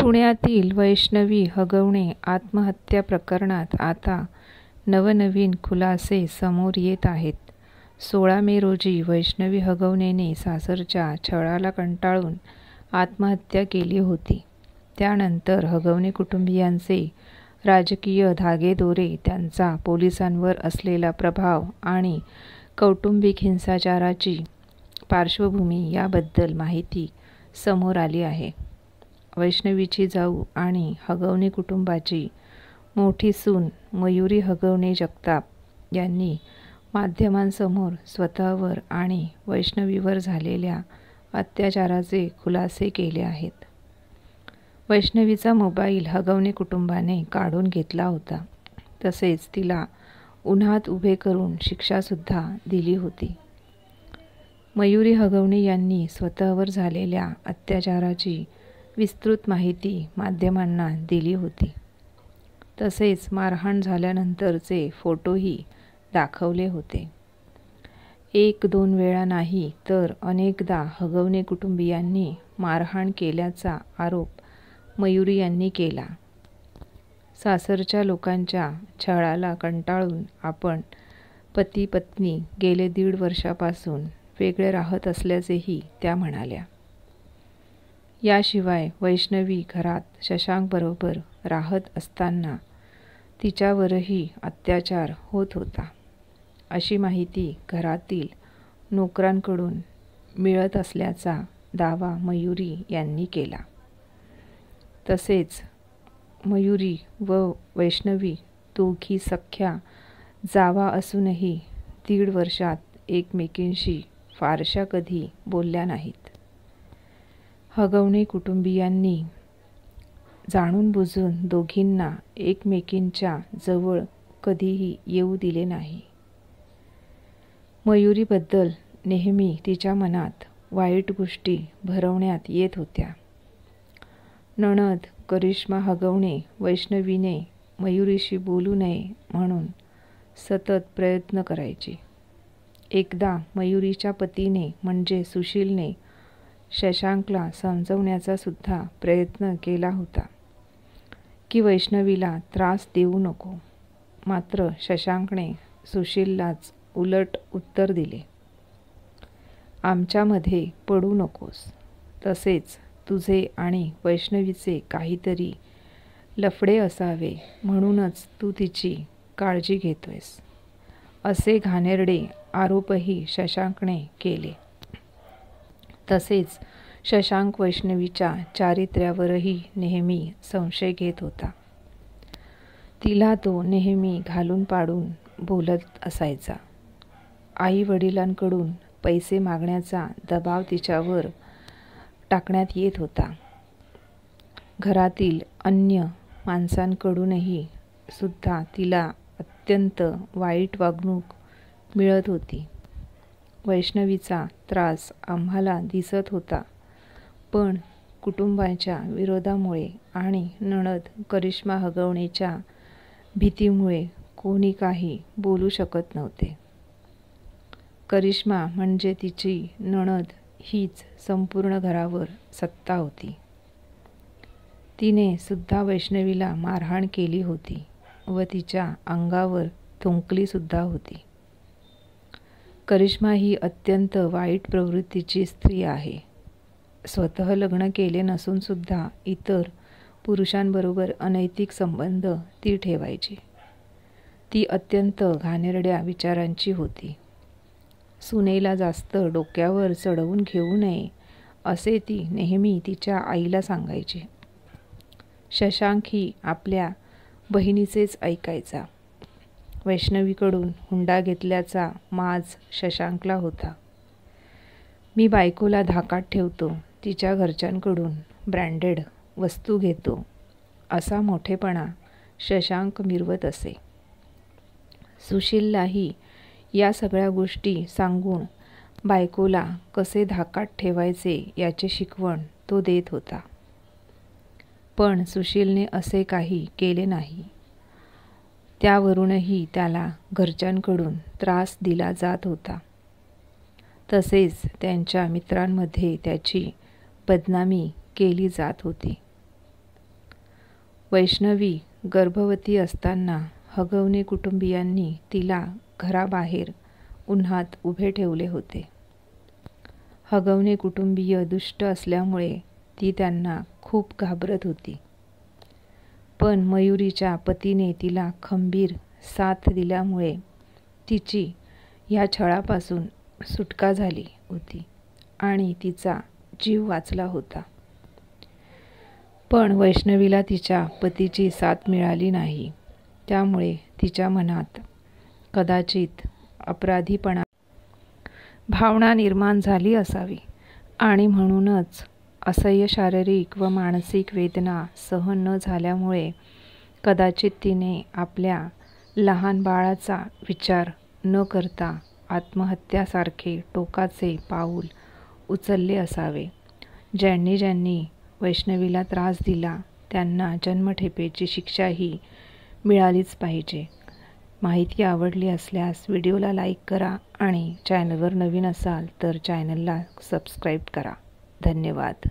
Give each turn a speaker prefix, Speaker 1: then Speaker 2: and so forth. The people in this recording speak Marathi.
Speaker 1: पुण्यातील वैष्णवी हगवणे आत्महत्या प्रकरणात आता नवनवीन खुलासे समोर येत आहेत. 16 मे रोजी वैष्णवी हगवणेने सासरच्या छळाला कंटाळून आत्महत्या केली होती. त्यानंतर हगवणे कुटुंबियांचे राजकीय धागेदोरे, त्यांचा पोलिसांवर असलेला प्रभाव आणि कौटुंबिक हिंसाचाराची पार्श्वभूमी याबद्दल माहिती समोर आली आहे. वैष्णवीची जाऊ आणि हगवणे कुटुंबाची मोठी सून मयुरी हगवणे जगताप यांनी माध्यमांसमोर स्वतःवर आणि वैष्णवीवर झालेल्या अत्याचाराचे खुलासे केले आहेत. वैष्णवीचा मोबाईल हगवणे कुटुंबाने काढून घेतला होता. तसेच तिला उन्हात उभे करून शिक्षासुद्धा दिली होती. मयुरी हगवणे यांनी स्वतःवर झालेल्या अत्याचाराची विस्तृत माहिती माध्यमांना दिली होती. तसेच मारहाण झाल्यानंतरचे फोटोही दाखवले होते. 1-2 वेळा नाही तर अनेकदा हगवणे कुटुंबियांनी मारहाण केल्याचा आरोप मयुरी यांनी केला. सासरच्या लोकांच्या छळाला कंटाळून आपण पती-पत्नी गेले 1.5 वर्षापासून वेगळे राहत असल्याचेही त्या म्हणाल्या. याशिवाय वैष्णवी घरात शशांकबरोबर राहत असताना तिच्यावरही अत्याचार होत होता, अशी माहिती घरातील नोकरांकडून मिळत असल्याचा दावा मयुरी यांनी केला. तसेच मयुरी व वैष्णवी दोघी सख्या जावा असूनही 1.5 वर्षात एकमेकींशी फारशा कधी बोलल्या नाहीत. हगवणे कुटुंबियांनी जाणून बुजून दोघींना एकमेकींच्या जवळ कधीही येऊ दिले नाही. मयुरीबद्दल नेहमी तिच्या मनात वाईट गोष्टी भरवण्यात येत होत्या. नणंद करिश्मा हगवणे वैष्णवीने मयुरीशी बोलू नये म्हणून सतत प्रयत्न करायची. एकदा मयुरीच्या पतीने म्हणजे सुशीलने शशांकला समजवण्याचा सुद्धा प्रयत्न केला होता की वैष्णवीला त्रास देऊ नको. मात्र शशांकने सुशीललाच उलट उत्तर दिले, आमच्यामध्ये पडू नकोस. तसेच तुझे आणि वैष्णवीचे काहीतरी लफडे असावे म्हणूनच तू तिची काळजी घेतोयस, असे घाणेरडे आरोपही शशांकने केले. तसेच शशांक वैष्णवीच्या चारित्र्यावरही नेहमी संशय घेत होता. तिला तो नेहमी घालून पाडून बोलत असायचा. आई-वडिलांकडून पैसे मागण्याचा दबाव तिच्यावर टाकण्यात येत होता. घरातील अन्य माणसांकडूनही सुद्धा तिला अत्यंत वाईट वागणूक मिळत होती. वैष्णवीचा त्रास आम्हाला दिसत होता, पण कुटुंबाच्या विरोधामुळे आणि नणंद करिश्मा हगवणेच्या भीतीमुळे कोणी काही बोलू शकत नव्हते. करिश्मा म्हणजे तिची नणंद हीच संपूर्ण घरावर सत्ता होती. तिने सुद्धा वैष्णवीला मारहाण केली होती व तिच्या अंगावर थुंकली सुद्धा होती. करिश्मा ही अत्यंत वाईट प्रवृत्तीची स्त्री आहे. स्वतः लग्न केले नसून सुद्धा इतर पुरुषांबरोबर अनैतिक संबंध ती ठेवायची. ती अत्यंत घाणेरड्या विचारांची होती. सुनेला जास्त डोक्यावर चढवून घेऊ नये असे ती नेहमी तिच्या आईला सांगायची. शशांक ही आपल्या बहिणीचेच ऐकायचा. वैष्णवीकडून हुंडा घेतल्याचा माज शशांकला होता. मी बायकोला धाकात ठेवतो, तिच्या घरच्यांकडून ब्रँडेड वस्तू घेतो, असा मोठेपणा शशांक मिरवत असे. सुशीललाही या सगळ्या गोष्टी सांगून बायकोला कसे धाकात ठेवायचे याचे शिकवण तो देत होता. पण सुशीलने असे काही केले नाही. त्यावरूनही त्याला घरच्यांकडून त्रास दिला जात होता. तसेच त्यांच्या मित्रांमध्ये त्याची बदनामी केली जात होती. वैष्णवी गर्भवती असताना हगवणे कुटुंबियांनी तिला घराबाहेर उन्हात उभे ठेवले होते. हगवणे कुटुंबीय दुष्ट असल्यामुळे ती त्यांना खूप घाबरत होती. पण मयुरीच्या पतीने तिला खंबीर साथ दिल्यामुळे तिची ह्या छळापासून सुटका झाली होती आणि तिचा जीव वाचला होता. पण वैष्णवीला तिच्या पतीची साथ मिळाली नाही. त्यामुळे तिच्या मनात कदाचित अपराधीपणा भावना निर्माण झाली असावी आणि म्हणूनच असह्य शारीरिक व मानसिक वेदना सहन न झाल्यामुळे कदाचित तिने आपल्या लहान बाळाचा विचार न करता आत्महत्यासारखे टोकाचे पाऊल उचलले असावे. ज्यांनी ज्यांनी वैष्णवीला त्रास दिला त्यांना जन्मठेपेची शिक्षाही मिळालीच पाहिजे. माहिती आवडली असल्यास व्हिडिओला लाईक करा आणि चॅनलवर नवीन असाल तर चॅनलला सबस्क्राईब करा. धन्यवाद.